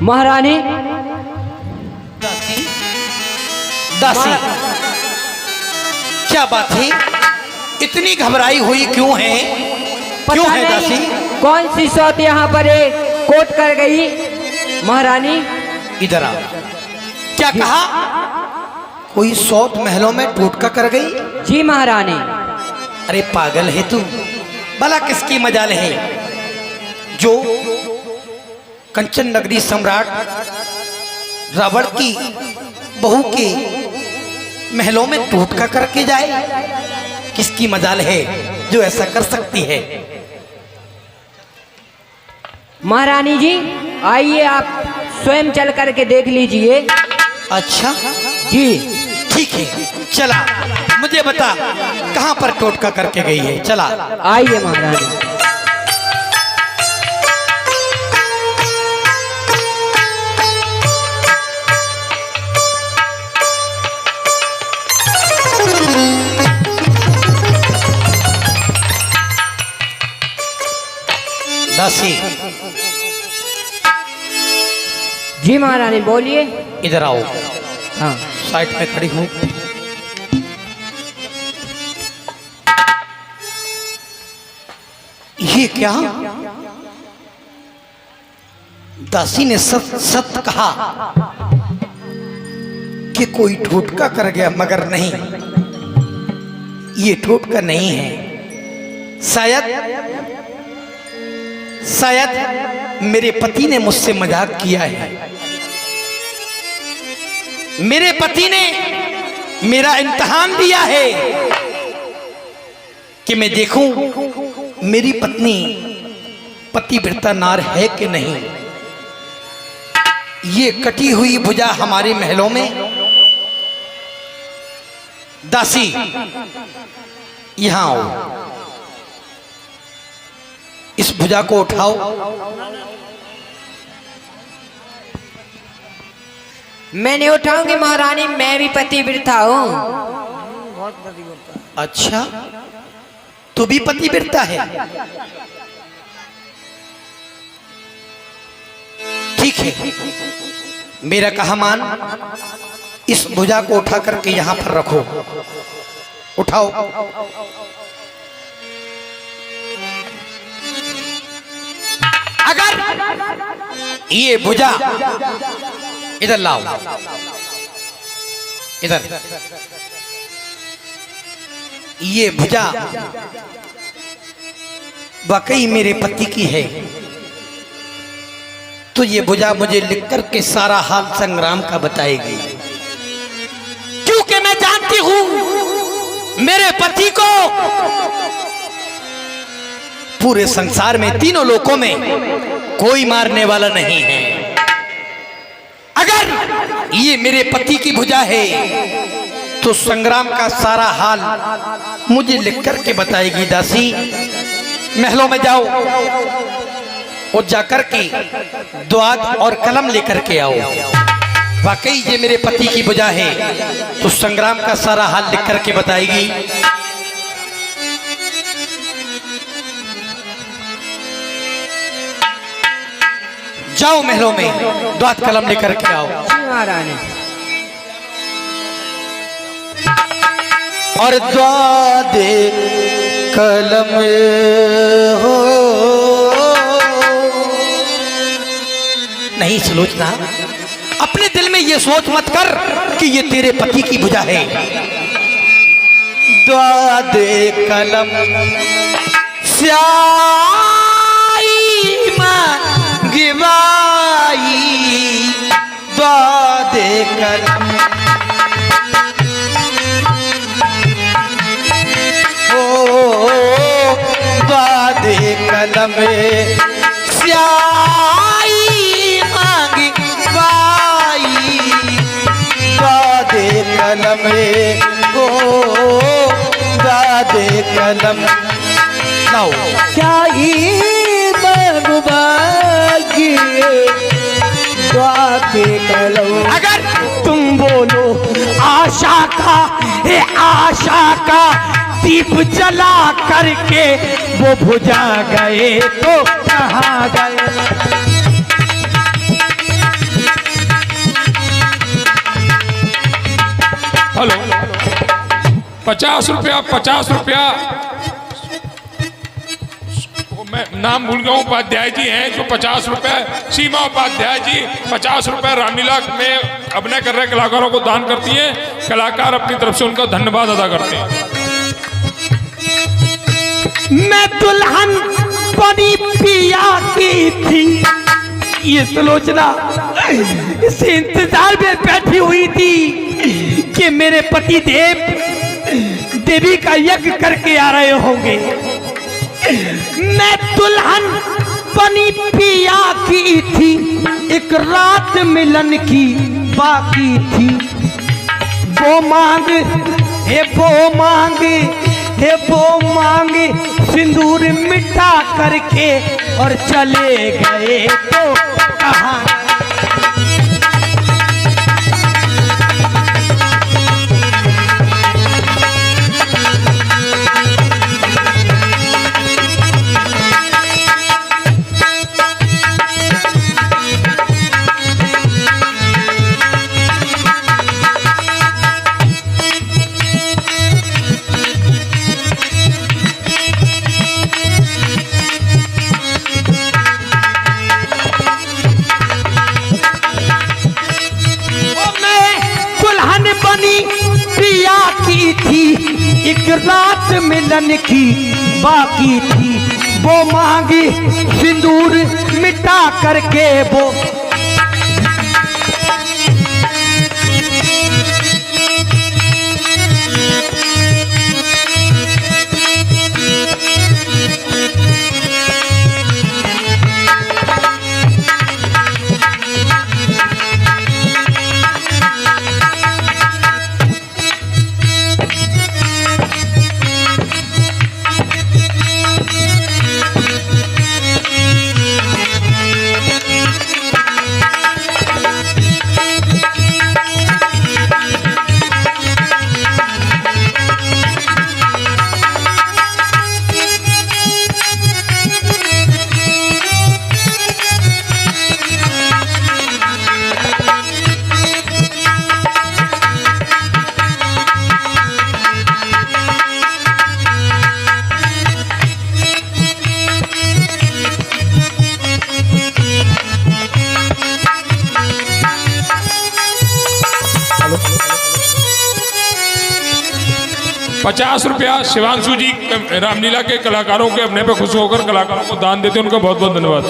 महारानी। दासी, दासी, क्या बात है? इतनी घबराई हुई क्यों है? क्यों है दासी? कौन सी सौत यहाँ पर कोट कर गई महारानी? इधर आ। क्या कहा? कोई सौत महलों में टोटका कर गई? जी महारानी। अरे पागल है तू, भला किसकी मजाल है जो कंचन नगरी सम्राट रावण की बहू के महलों में टोटका करके जाए? किसकी मजाल है जो ऐसा कर सकती है? महारानी जी आइए, आप स्वयं चल करके देख लीजिए। अच्छा जी ठीक है, चला। मुझे बता कहां पर टोटका करके गई है? चला आइए महारानी। दासी, जी महारानी बोलिए। इधर आओ। हाँ साइड में खड़ी हूं। ये क्या? दासी ने सत कहा कि कोई टोटका कर गया, मगर नहीं, ये टोटका नहीं है। शायद मेरे पति ने मुझसे मजाक किया है। मेरे पति ने मेरा इम्तिहान दिया है कि मैं देखूं मेरी पत्नी पतिव्रता नार है कि नहीं। ये कटी हुई भुजा हमारे महलों में। दासी यहां आओ, इस भुजा को उठाओ। मैं नहीं उठाऊंगी महारानी, मैं भी पतिव्रता हूँ। अच्छा, तू भी पतिव्रता है? ठीक है, मेरा कहा मान। इस भुजा को उठा करके यहां पर रखो। उठाओ। अगर ये भुजा इधर लाओ, इधर। ये भुजा वाकई मेरे पति की है, तो ये भुजा मुझे लिख कर के सारा हाल संग्राम का बताएगी। क्योंकि मैं जानती हूं मेरे पति को पूरे संसार में, तीनों लोकों में कोई मारने वाला नहीं है। अगर ये मेरे पति की भुजा है तो संग्राम का सारा हाल मुझे लिख कर के बताएगी। दासी, महलों में जाओ और जाकर के द्वाद और कलम लेकर के आओ। वाकई ये मेरे पति की भुजा है तो संग्राम का सारा हाल लिख कर के बताएगी। जाओ महलों में, द्वाद कलम लेकर के आओ। महारानी। और द्वाद कलम हो नहीं सुलोचना, अपने दिल में ये सोच मत कर कि ये तेरे पति की भुजा है। द्वाद कलम स्याई गिवाई, द्वाद कलम द्वाद कलम स्याई मांगी बाई, द्वाद कलम हो, द्वाद कलम लाओ। स्याही मांगी द्वाद कलम। अगर तुम बोलो आशा का, हे आशा का दीप जला करके वो बुझा गए तो कहाँ गए। 50 रुपया 50 रुपया। मैं नाम भूल गया हूँ, उपाध्याय जी हैं जो 50 रुपए, सीमा उपाध्याय जी 50 रुपए रामलीला में अभिनय कर रहे कलाकारों को दान करती हैं। कलाकार अपनी तरफ से उनका धन्यवाद अदा करते हैं। मैं दुल्हन बनी पिया की थी, ये सुलोचना इस इंतजार में बैठी हुई थी कि मेरे पति देवी का यज्ञ करके आ रहे होंगे। मैं दुल्हन बनी पिया की थी, एक रात मिलन की बाकी थी। वो मांग सिंदूर मिटा करके और चले गए तो कहाँ। एक रात मिलन की बाकी थी। वो मांगी सिंदूर मिटा करके वो ₹50 शिवांशु जी रामलीला के कलाकारों के अपने पे खुश होकर कलाकारों को दान देते हैं, उनका बहुत बहुत धन्यवाद।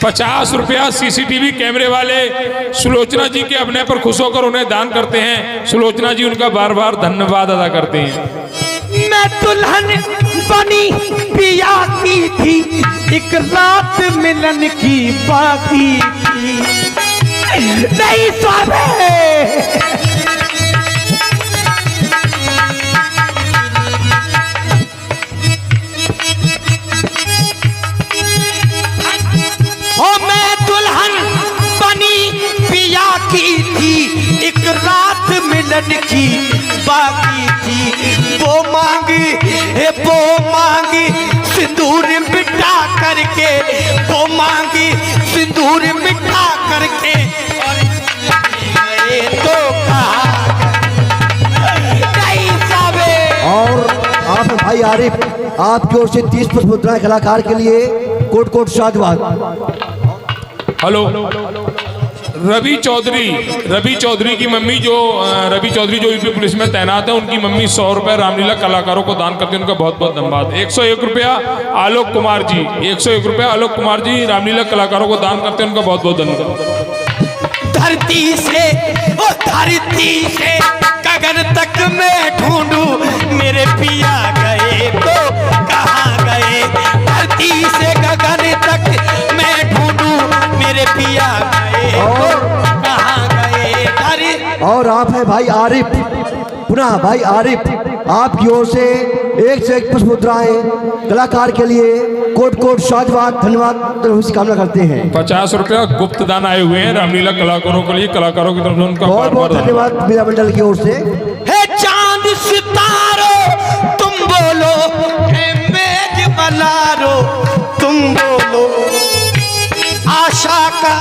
50 रुपया सीसीटीवी कैमरे वाले सुलोचना जी के अपने पर खुश होकर उन्हें दान करते हैं। सुलोचना जी उनका बार बार धन्यवाद अदा करते हैं। मैं दुल्हन बनी पिया की थी, एक रात मिलन की बाकी थी। नहीं स्वामी, एक रात मिलन की बाकी थी। वो मांगी सिंदूर मिटा करके, वो मांगी सिंदूर मिटा करके और गए तो कहाँ। और आप भाई आरिफ, आपकी ओर से 30 पुष्प मुद्राएं कलाकार के लिए कोट कोट साधुवाद। हेलो, रवि चौधरी की मम्मी जो रवि चौधरी जो यूपी पुलिस में तैनात है, उनकी मम्मी 100 रुपए रामलीला कलाकारों को दान करते हैं, उनका बहुत बहुत धन्यवाद। 101 रुपया आलोक कुमार जी, 101 रुपया आलोक कुमार जी रामलीला कलाकारों को दान करते हैं, उनका बहुत बहुत धन्यवाद। धरती से गगन तक मैं ढूंढूं, मेरे पिया गए तो कहाँ गए। धरती से गगन तक मैं ढूंढूं, मेरे पिया गए तो कहाँ गए। और आप हैं भाई आरिफ, पुनः भाई आरिफ, आपकी ओर से 101 पुष्प मुद्राएं कलाकार के लिए कोट कोट साधुवाद धन्यवाद कामना करते हैं। 50 रुपया गुप्त दान आए हुए हैं रामलीला कलाकारों के लिए, कलाकारों की तरफ से उनका बहुत बहुत धन्यवाद मीरा मंडल की ओर से। हे चांद सितारो तुम बोलो, हे मेघ बलारो तुम बोलो। आशा का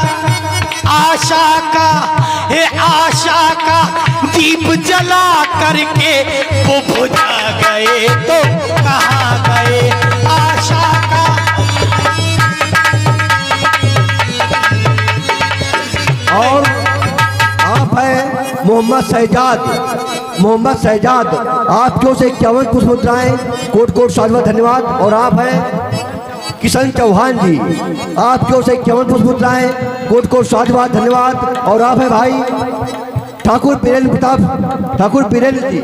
हे आशा का दीप जला करके वो बुझा गए तो कहाँ गए आशा का। और आप हैं मोहम्मद शहजाद, आपकी ओर से 51 पुष्प मुद्राएं, कोट कोट साधुवाद धन्यवाद। और आप हैं किशन चौहान जी, आपकी ओर से 51 पुष्प मुद्राएं, कोट कोट साधुवाद धन्यवाद। और आप हैं भाई ठाकुर बीरेंद्र जी,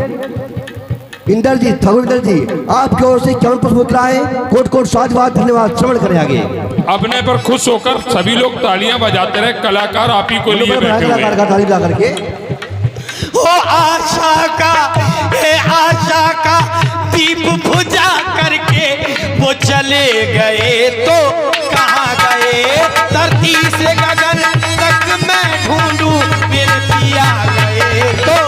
इंद्रजीत ठाकुर इंद्र जी, आपकी ओर से 51 पुष्प मुद्राएं, कोट कोट साधुवाद धन्यवाद। श्रवण करें आगे। अपने पर खुश होकर सभी लोग तालियां बजाते रहे, कलाकार आप ही को लिए बैठे हुए हैं। ताली बजा करके ओ आशा का दीप बुझा करके वो चले गए तो कहाँ गए। धरती से गगन तक मैं ढूंढूं मेरे पिया गए तो।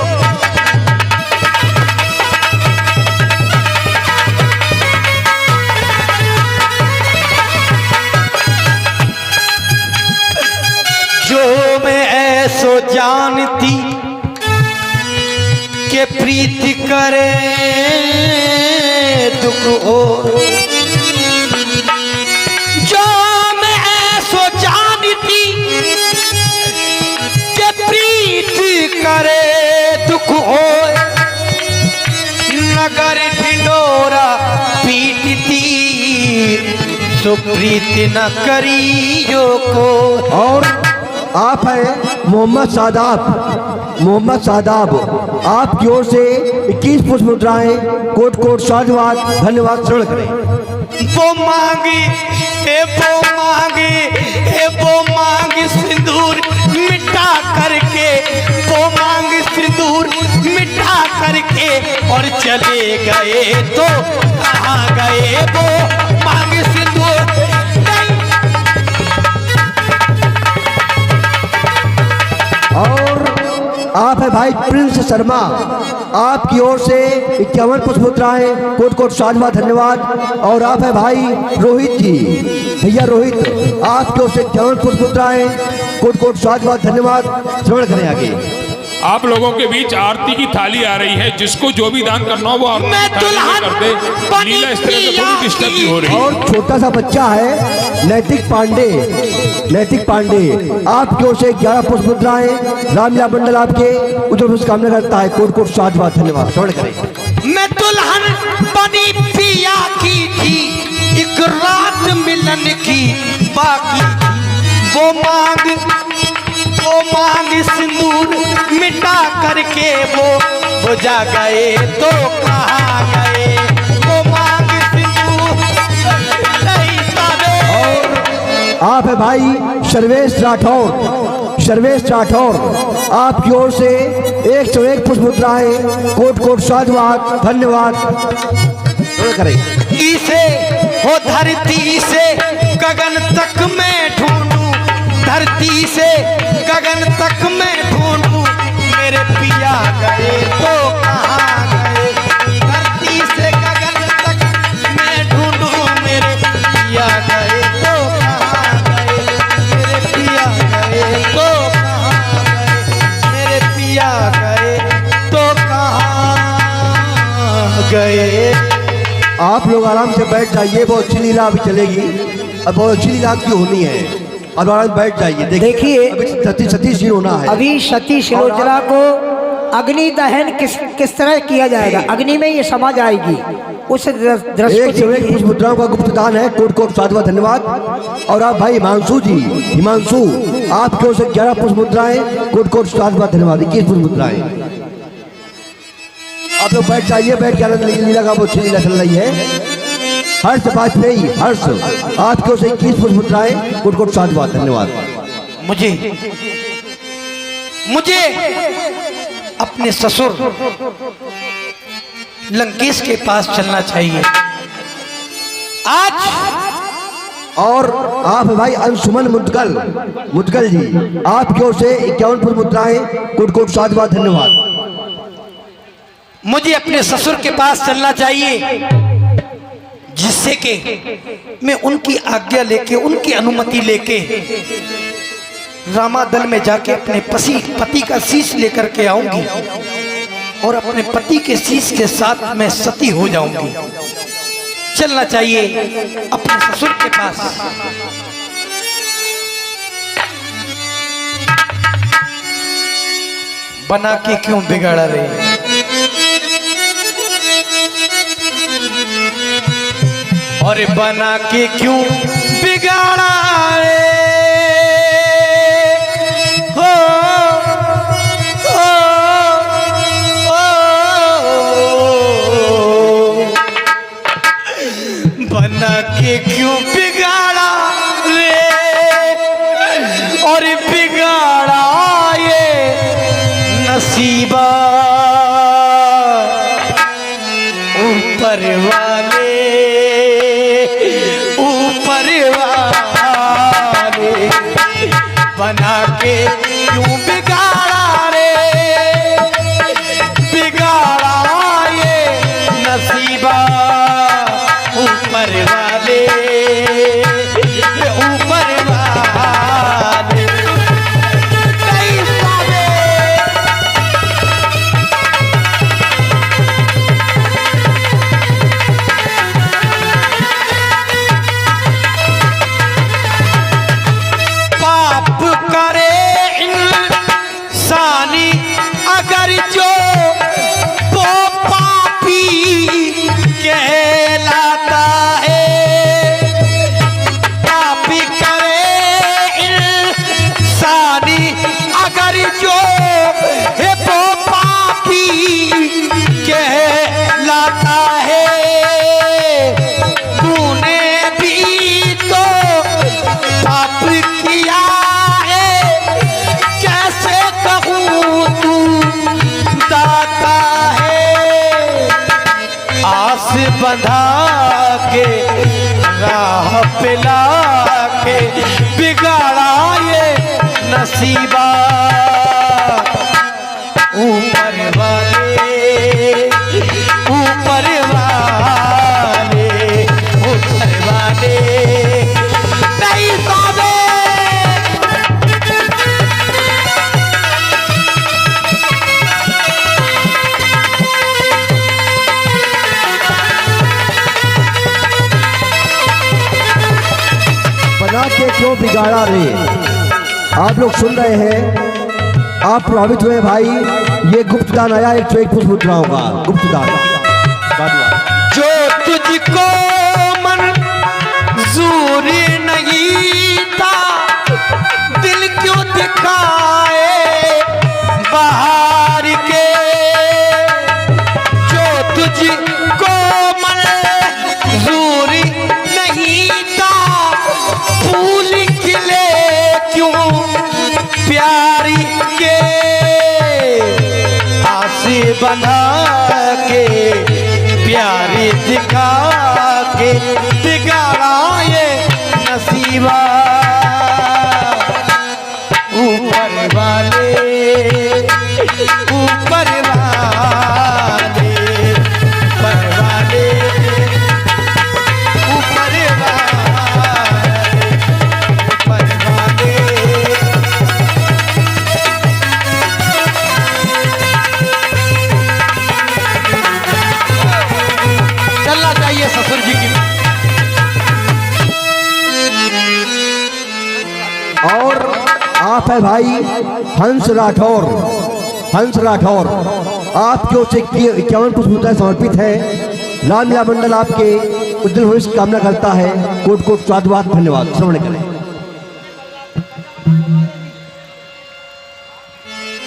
जो मैं ऐसो जानती के प्रीति करे दुख हो, जो मैं ऐसो जानती के प्रीति करे दुख हो, नगर ढिंडोरा पीटती सो प्रीति न करियो को। और आप हैं मोहम्मद सादाब, आपकी ओर से 21 पुष्प मुद्राएं, कोट कोट साधुवाद धन्यवाद। श्रवण करें। वो मांगे सिंदूर मिटा करके, वो मांगे सिंदूर मिटा करके और चले गए तो कहाँ गए। वो मांगे सिंदूर और आप है भाई प्रिंस शर्मा, आपकी ओर से 51 पुष्प मुद्राएं, कोट कोट साधुवाद धन्यवाद। और आप है भाई रोहित जी, भैया रोहित, आपकी ओर से 51 पुष्प मुद्राएं, कोट कोट साधुवाद धन्यवाद। श्रवण करें आगे। आप लोगों के बीच आरती की थाली आ रही है, जिसको जो भी दान करना हो वो आरती की थाली में कर दे। लीला इस तरह से थोड़ी डिस्टर्ब हो रही है। और छोटा सा बच्चा है नैतिक पांडे, आपकी ओर से 11 पुष्प मुद्राएं, रामलीला मंडल आपके उज्जवल कामना करता है। कोट कोट साधुवाद धन्यवाद। श्रवण करें। मैं दुल्हन बनी पिया की थी, एक रात मिलन की बाकी थी। वो मांग सिंदूर मिटा करके वो बुझा गए तो कहाँ गए। वो मांग सिंदूर नहीं सारे। और आप है भाई सर्वेश राठौर, आपकी ओर से 101 पुष्प मुद्राएं, कोट कोट साधुवाद धन्यवाद। करें। इसे हो धरती से गगन तक मैं ढूंढूं, धरती से गगन तक मैं ढूंढूं मेरे पिया गए तो कहाँ गए। धरती से गगन तक मैं ढूंढूं मेरे पिया गए तो कहाँ गए। मेरे पिया गए तो कहाँ गए। मेरे पिया गए तो कहाँ गए। आप लोग आराम से बैठ जाइए, बहुत अच्छी लीला अभी चलेगी, अब बहुत अच्छी लीला आपकी होनी है। अब आराम से बैठ जाइए। देखिए सती शील होना है। अभी सती शिलोचना को अग्नि दहन किस तरह किया जाएगा, अग्नि में ये समझ आएगी, उस दृश्य को देखिए। कुछ मुद्राओं का गुप्त दान है, कोट कोट साधुवाद धन्यवाद। और आप भाई हिमांशु, आपकी ओर से 11 पुष्प मुद्राएं, कोट कोट साधुवाद धन्यवाद। 21 पुष्प मुद्राएं। आप लोग बैठ जाइए, बैठ के आनंद लीजिए। लीला का बहुत अच्छी लीला चल रही है। हर्ष वाजपेयी, आपकी ओर से 21 पुष्प मुद्राएं, कोट कोट साधुवाद धन्यवाद। मुझे अपने ससुर लंकेश के पास चलना चाहिए आज। और आप भाई अंशुमन मुदगल जी, आपकी ओर से 51 पुष्प मुद्राएं, कोट कोट साधुवाद धन्यवाद। मुझे अपने ससुर के पास चलना चाहिए, जिससे कि मैं उनकी आज्ञा लेके, उनकी अनुमति लेके रामादल में जाके अपने पति का शीश लेकर के आऊंगी। और अपने पति के शीश के साथ मैं सती हो जाऊंगी। चलना चाहिए अपने ससुर के पास। बना के क्यों बिगाड़ा रे, और बना के क्यों बिगाड़ा रे, हो, बना के क्यों बिगाड़ा रे, और बिगाड़ा ये नसीबा ऊपर वाले, ऊपर वाले बना के क्यों बिगाड़ा रे, बिगाड़ा ये नसीबा ऊपर वाले, ऊपर वाले नहीं पावे। पाप करे इंसानी अगर जो वो पापी कहलाता है, पापी करे इंसानी अगर जो है वो पापी कहलाता है। तूने भी तो पाप किया है, कैसे कहूँ तू दाता है। आस बंधा के राह पे लाके बिगाड़ा ये नसीबा ऊपर वाले, ऊपर वाले, ऊपर वाले नहीं पावे। बना के क्यों बिगाड़ा रे। आप लोग सुन रहे हैं, आप प्रभावित हुए भाई। ये गुप्त दान आया एक पुष्प मुद्राओं का गुप्त दान। जो तुझको मंजूर नहीं था, दिल क्यों दिखाए बाहर के। जो तुझको मंजूर नहीं था, फूल खिले क्यों प्यारी के। आस बना के प्यारी दिखा के बिगाड़ा ये नसीबा ऊपर वाले, ऊपर वाले, ऊपर वाले, ऊपर वाले, ऊपर वाले। चलना चाहिए ससुर जी की। और आप है भाई हंस राठौर। हंस राठौर आपकी ओर से 51 पुष्प मुद्राएं समर्पित है। लाल मीरा मंडल आपके उज्जवल भविष्य की कामना करता है। कोट कोट साधुवाद, धन्यवाद। श्रवण करें।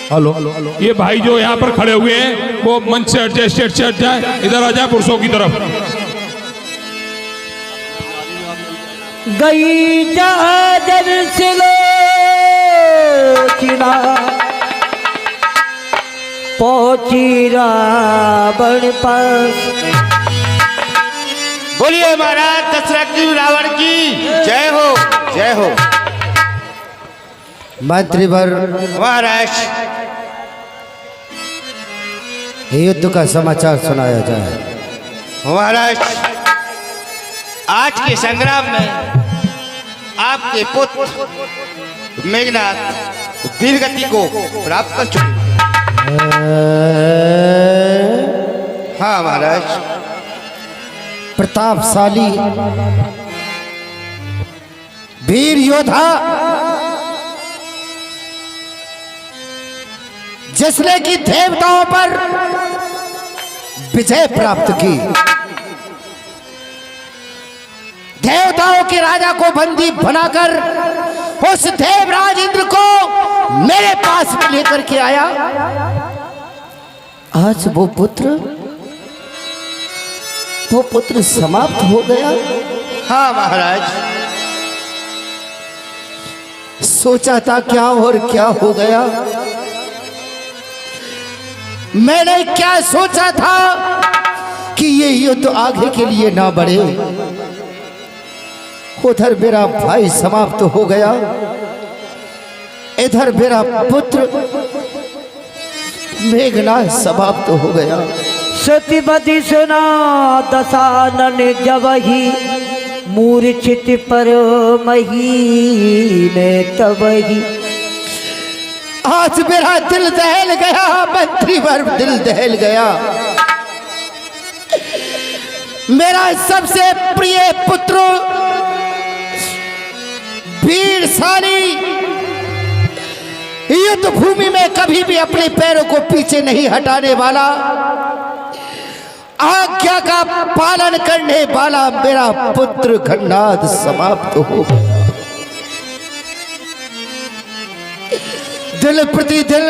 हेलो, ये भाई जो यहाँ पर खड़े हुए हैं वो मंच से हट जाए, इधर आ जाए पुरुषों की तरफ। गई चादर से लो चिड़ा, पहुंची रावण पास। बोलिए महाराज दशरथ जी रावण की जय हो, जय हो। मंत्रीवर महाराज युद्ध का समाचार सुनाया जाए। महाराज आज के संग्राम में आपके पुत्र मेघनाथ वीरगति को प्राप्त कर चुके। हाँ महाराज। प्रतापशाली वीर योद्धा जिसने की देवताओं पर विजय प्राप्त की, देवताओं के राजा को बंदी बनाकर उस देवराज इंद्र को मेरे पास में लेकर के आया। आज वो पुत्र समाप्त हो गया। हाँ महाराज। सोचा था क्या और क्या हो गया। मैंने क्या सोचा था कि ये युद्ध आगे के लिए ना बढ़े। उधर मेरा भाई समाप्त हो गया, इधर मेरा पुत्र मेघनाद समाप्त हो गया। सतीपति सुना दशानन जब ही मूर्छित पर महीने तब ही। आज मेरा दिल दहल गया, मंत्री वर्ग दिल दहल गया। मेरा सबसे प्रिय पुत्र वीरशाली युद्ध भूमि में कभी भी अपने पैरों को पीछे नहीं हटाने वाला, आज्ञा का पालन करने वाला मेरा पुत्र घननाद समाप्त हो गया। दिल प्रतिदिन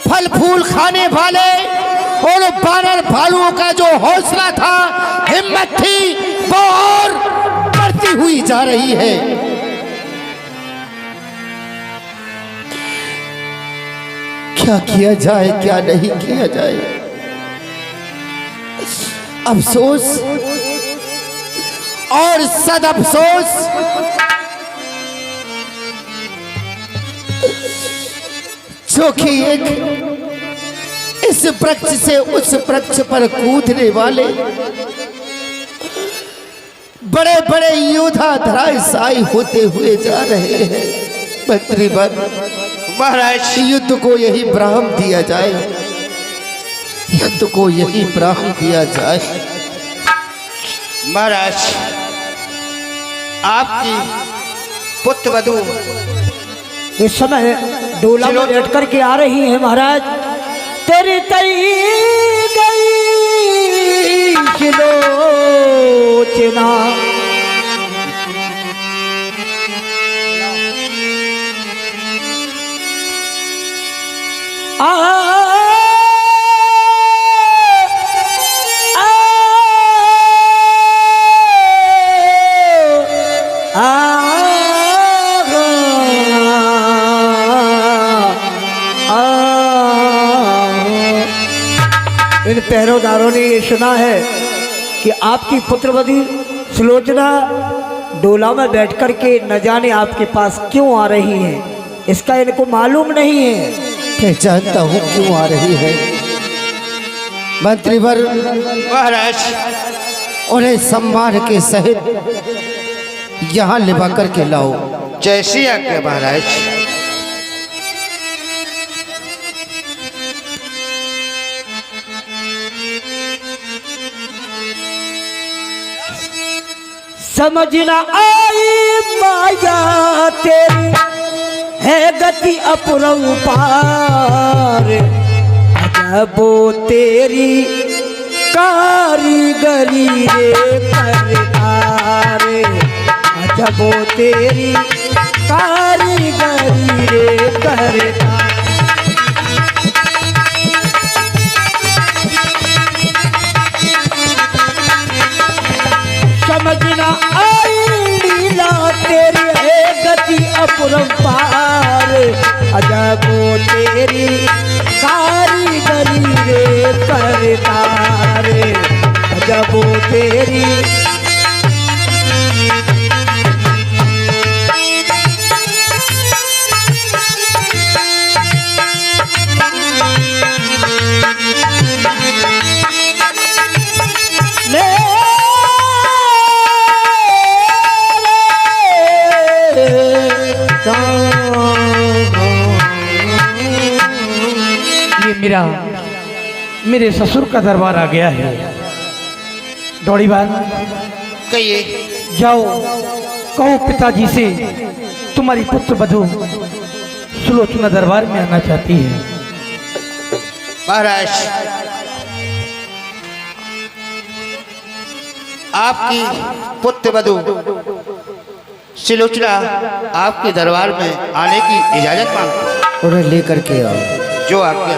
फल फूल खाने वाले और बानर भालुओं का जो हौसला था, हिम्मत थी, वो और बढ़ती हुई जा रही है। क्या किया जाए, क्या नहीं किया जाए। अफसोस और सद अफसोस। जो कि एक इस वृक्ष से उस वृक्ष पर कूदने वाले बड़े बड़े योद्धा धराशायी होते हुए जा रहे हैं। मंत्रीवर महाराज, युद्ध को यही विराम दिया जाए, युद्ध को यही विराम दिया जाए। महाराज, आपकी पुत्र वधू इस समय डोला में बैठ करके आ रही है। महाराज, तेरी तई गई लोचना, इन पहरेदारों ने ये सुना है कि आपकी पुत्रवधू सुलोचना डोला में बैठ कर के न जाने आपके पास क्यों आ रही है, इसका इनको मालूम नहीं है। मैं जानता हूँ क्यों आ रही है। मंत्रीवर महाराज, उन्हें सम्मान के सहित यहाँ लिवा करके लाओ। जैसी आज्ञा महाराज। समझ न आई माया तेरी है गति अपरंपार, अजबो तेरी कारीगरी रे करतार, अजबो तेरी कारीगरी रे करतार। समझ न आई लीला तेरी है गति अपरंपार, अजबो तेरी कारीगरी रे करतार, अजबो तेरी। मेरे ससुर का दरबार आ गया है। दौड़ी बात कहिए। जाओ कहो पिताजी से तुम्हारी पुत्र वधू सुलोचना दरबार में आना चाहती है। महाराज, आपकी पुत्र वधू सुलोचना आपके दरबार में आने की इजाजत मांगती। उन्हें लेकर के आओ। जो आज्ञा।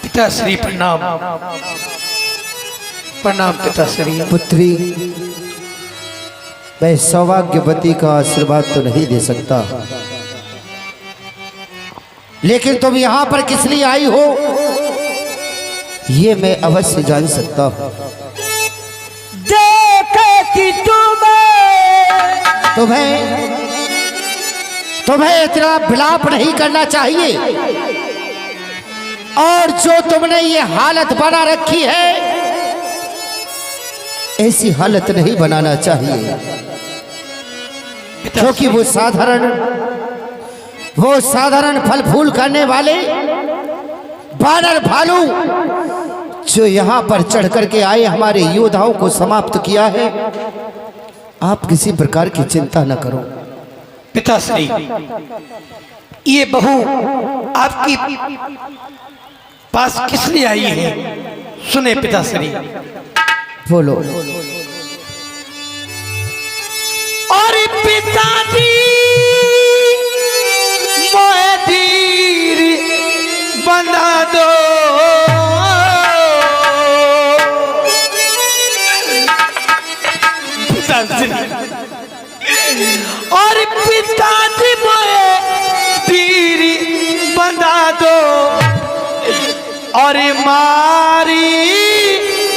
पिताश्री प्रणाम। प्रणाम पिताश्री। पुत्री, मैं सौभाग्यवती का आशीर्वाद तो नहीं दे सकता, लेकिन तुम यहाँ पर किस लिए आई हो ये मैं अवश्य जान सकता हूँ। देखे कि तुम्हें इतना विलाप नहीं करना चाहिए, और जो तुमने ये हालत बना रखी है ऐसी हालत नहीं बनाना चाहिए, क्योंकि वो साधारण फल फूल करने वाले बानर भालू जो यहाँ पर चढ़ करके आए हमारे योद्धाओं को समाप्त किया है। आप किसी प्रकार की चिंता न करो। पिताश्री, ये बहू आपकी पास किस लिए आई है? सुने पिताश्री। बोलो। और पिताजी मोहे धीर बंधा दो, पिताश्री। और पिताजी मोहे धीर बंधा दो, और मारी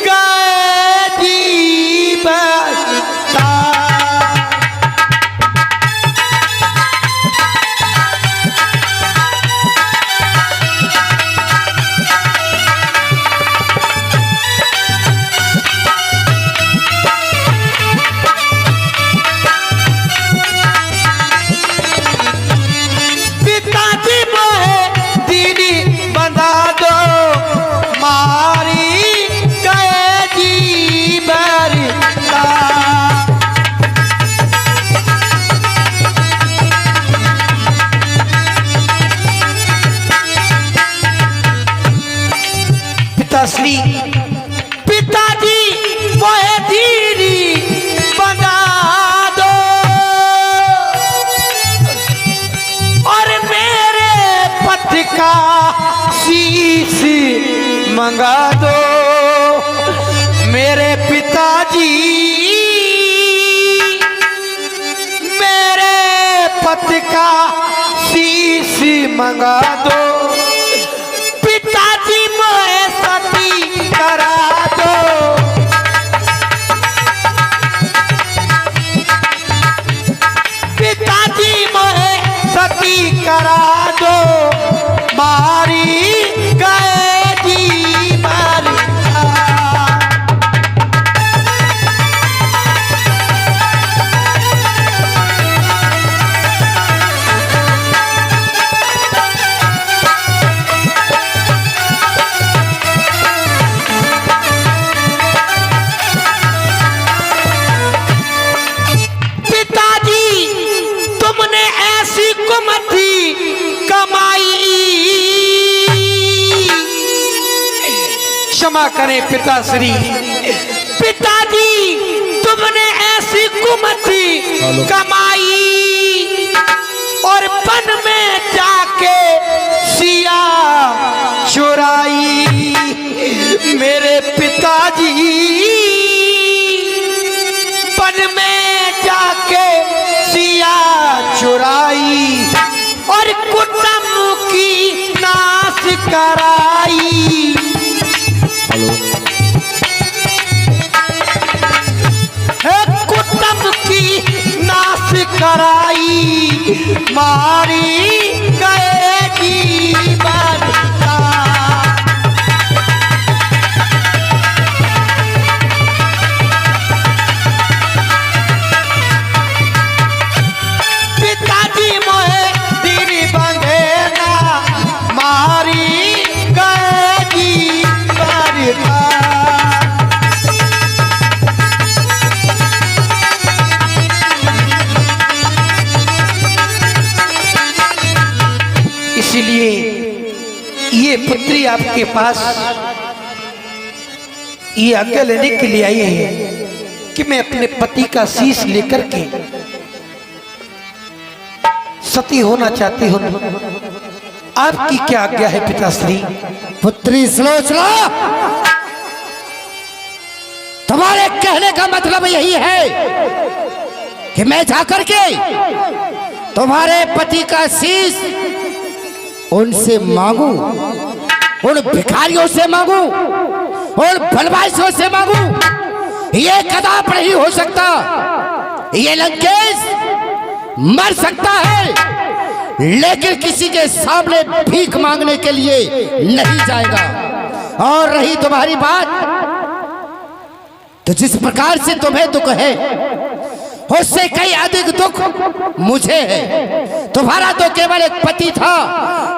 गए जीवता। पिताजी मोहे दीदी बंधा दो, मारी गए जीवता। पिताश्री, पिताजी मोहे दीदी बंधा दो, और मेरे पति का शीश मंगा दो। मेरे पिताजी मेरे पति का शीश मंगा दो। पिताजी मोहे सती करा दो। पिताजी मोहे सती करा दो, मारी गए जीवता। पिताजी, तुमने ऐसी कुमति कमाई। क्षमा करें पिताश्री। पिताजी, तुमने ऐसी कुमति कमाई, और वन में जाके सिया चुराई। मेरे पिताजी वन में जाके सिया चुराई, और कुटुंब की नाश कराई। है कुटुंब की नाश कराई, मारी गए जीवता। पिताजी बेटी आपके पास ये आज्ञा लेने के लिए आई है कि मैं अपने पति का शीश लेकर के सती होना चाहती हूँ। आपकी क्या आज्ञा है पिताश्री? पुत्री सुलोचना, तुम्हारे कहने का मतलब यही है कि मैं जाकर के तुम्हारे पति का शीश उनसे मांगू, उन भिखारियों से मांगू, उन बलवाइयों से मांगू? ये कदाप नहीं हो सकता। ये लंकेश मर सकता है लेकिन किसी के सामने भीख मांगने के लिए नहीं जाएगा। और रही तुम्हारी बात, तो जिस प्रकार से तुम्हें दुख है उससे कई अधिक दुख मुझे है। तुम्हारा तो केवल एक पति था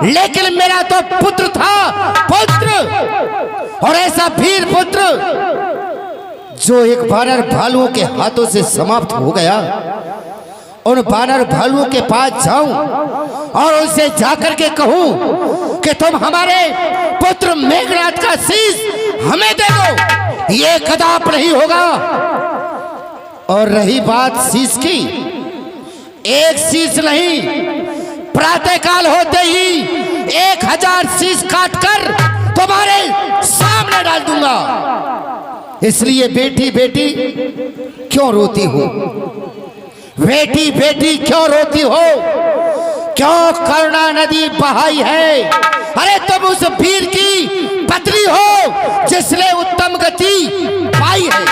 लेकिन मेरा तो पुत्र था, पुत्र, और ऐसा वीर पुत्र जो एक वानर भालुओं के हाथों से समाप्त हो गया। उन वानर भालुओं के पास जाऊं और उनसे जाकर के कहूं कि तुम हमारे पुत्र मेघनाथ का शीश हमें दे दो, ये कदाप नहीं होगा। और रही बात शीश की, एक शीश नहीं, प्रातःकाल होते ही 1000 शीश काटकर तुम्हारे सामने डाल दूंगा। इसलिए बेटी बेटी क्यों रोती हो? बेटी बेटी क्यों रोती हो? क्यों करुणा नदी बहाई है? अरे तुम उस वीर की पत्नी हो जिसने उत्तम गति पाई है।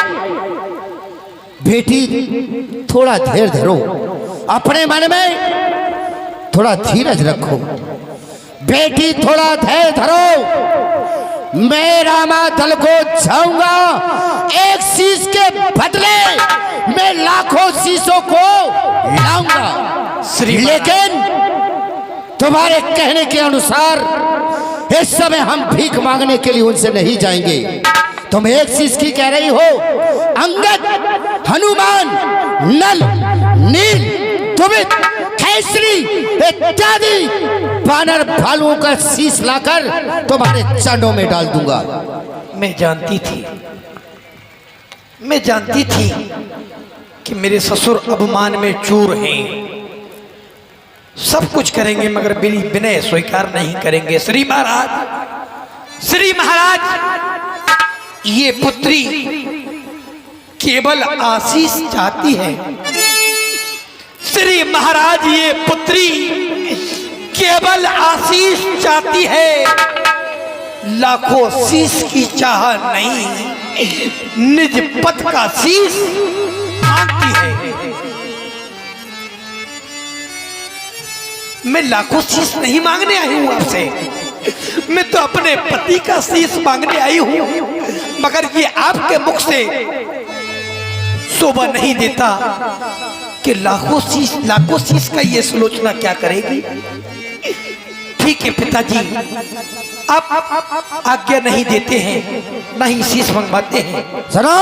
बेटी थोड़ा धैर्य धरो, अपने मन में थोड़ा धीरज रखो। बेटी थोड़ा धैर्य धरो, मैं रामादल को जाऊंगा, एक शीश के बदले मैं लाखों शीशों को लाऊंगा। लेकिन तुम्हारे कहने के अनुसार इस समय हम भीख मांगने के लिए उनसे नहीं जाएंगे। तुम एक शीश की कह रही हो, अंगद, हनुमान, नल, नील, दुमित, केसरी इत्यादि वानर भालुओं का शीश लाकर तुम्हारे चरणों में डाल दूंगा। मैं जानती थी कि मेरे ससुर अपमान में चूर हैं, सब कुछ करेंगे मगर विनय स्वीकार नहीं करेंगे। श्री महाराज, ये पुत्री केवल आशीष चाहती है। श्री महाराज, ये पुत्री केवल आशीष चाहती है, लाखों शीश की चाह नहीं, निज पद का शीश मांगती है। मैं लाखों शीश नहीं मांगने आई हूं आपसे, मैं तो अपने पति का शीश मांगने आई हूं। मगर ये आपके मुख से शोभा नहीं देता कि लाखों शीश का ये सुलोचना क्या करेगी। ठीक है पिताजी, आप आज्ञा नहीं देते हैं, ना ही शीश मंगवाते हैं। सुनो,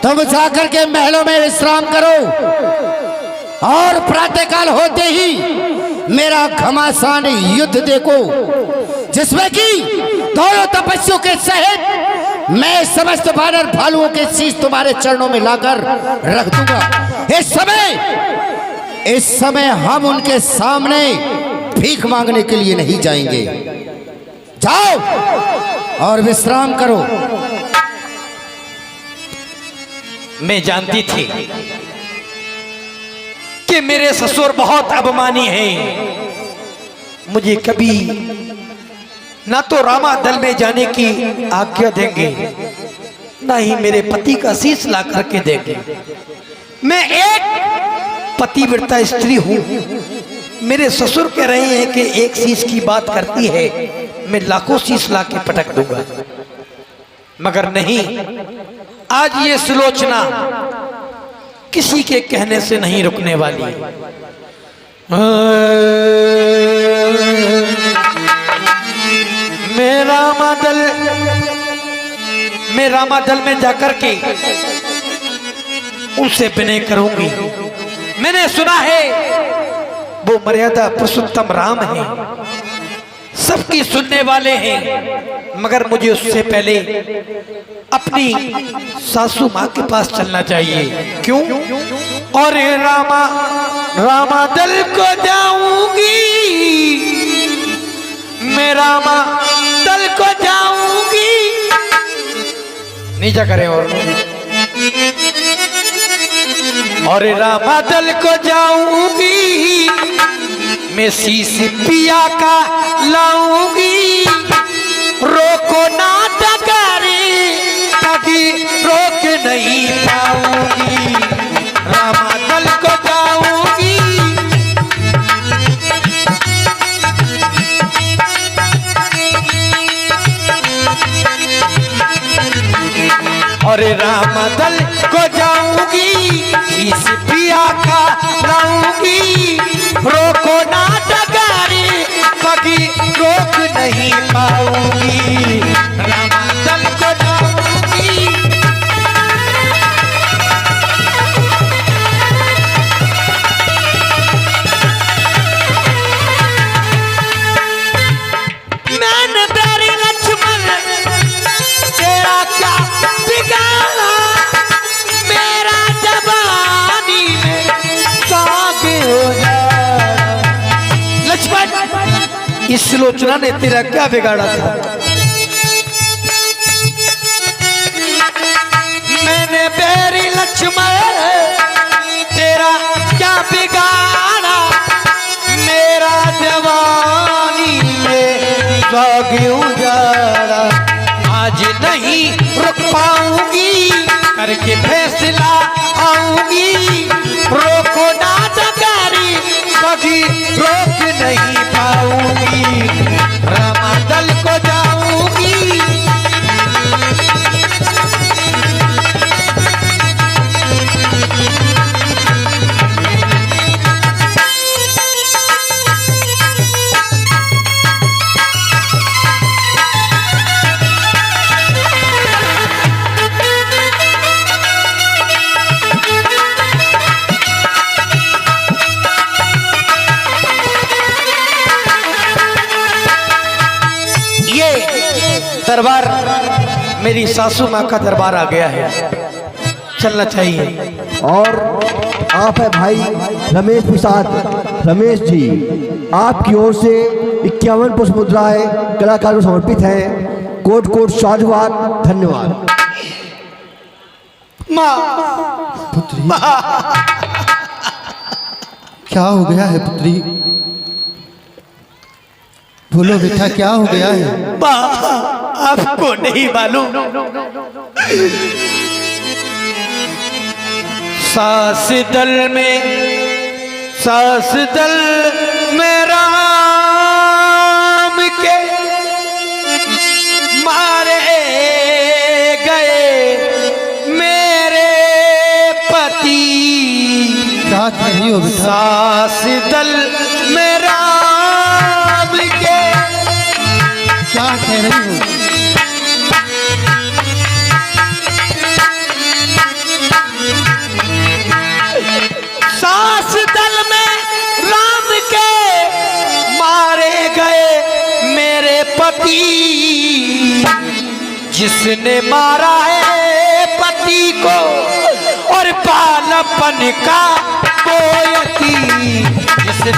तुम जाकर के महलों में विश्राम करो और प्रातःकाल होते ही मेरा घमासान युद्ध देखो, जिसमें कि दोनों तपस्वियों के सहित मैं समस्त वानर भालुओं के शीश तुम्हारे चरणों में लाकर रख दूंगा। इस समय हम उनके सामने भीख मांगने के लिए नहीं जाएंगे। जाओ और विश्राम करो। मैं जानती थी कि मेरे ससुर बहुत अभिमानी हैं, मुझे कभी ना तो रामा दल में जाने की आज्ञा देंगे, ना ही मेरे पति का शीश ला करके देंगे। मैं एक पतिव्रता स्त्री हूं। मेरे ससुर कह रहे हैं कि एक शीश की बात करती है, मैं लाखों शीश ला के पटक दूंगा। मगर नहीं, आज ये सुलोचना किसी के कहने से नहीं रुकने वाली। मैं रामादल में जाकर के उनसे विनय करूंगी। मैंने सुना है वो मर्यादा पुरुषोत्तम राम है, सबकी सुनने वाले हैं, मगर मुझे उससे पहले अपनी सासू माँ के पास चलना चाहिए। क्यों? और रामा रामा दल को जाऊंगी, मैं रामा दल को जाऊंगी। नीचा करें और रामा दल को जाऊंगी, मैं शीश पिया का लाऊंगी। रोको ना डगारी, कभी रोक नहीं पाऊंगी। रामा दल को जाऊंगी, और रामा दल को जाऊंगी, शीश पिया का लाऊंगी। रोको ना डगारी, कभी रोक नहीं पाऊंगी। रामा दल को जाऊंगी, मैंने प्यारे लक्ष्मण तेरा क्या बिगाड़ा, मेरा जवानी में साग हो जाए। लक्ष्मण, इस सुलोचना ने तेरा क्या बिगाड़ा था? मैंने प्यारे लक्ष्मण तेरा क्या बिगाड़ा, मेरा जवानी में साग उजाड़ा। आज नहीं रुक पाऊंगी, करके फैसला आऊंगी। रोको ना डगारी, कभी रोक नहीं पाऊंगी। रामा दल को जाऊंगी, दरबार मेरी सासू माँ का दरबार आ गया है, चलना चाहिए। और आप है भाई रमेश प्रसाद रमेश जी, आपकी ओर से 51 पुष्प मुद्राएं कलाकार को समर्पित हैं। कोट कोट साधुवाद, धन्यवाद। पुत्री, क्या हो गया है पुत्री? बोलो बेटा, क्या हो गया है? आपको नहीं मालूम, सास दल में राम के मारे गए मेरे पति। क्या कह रही हो बेटा? सास दल में राम के, क्या कह रही हो? सास दल में राम के मारे गए मेरे पति। जिसने मारा है पति को और बालपन का बोयती, जिसने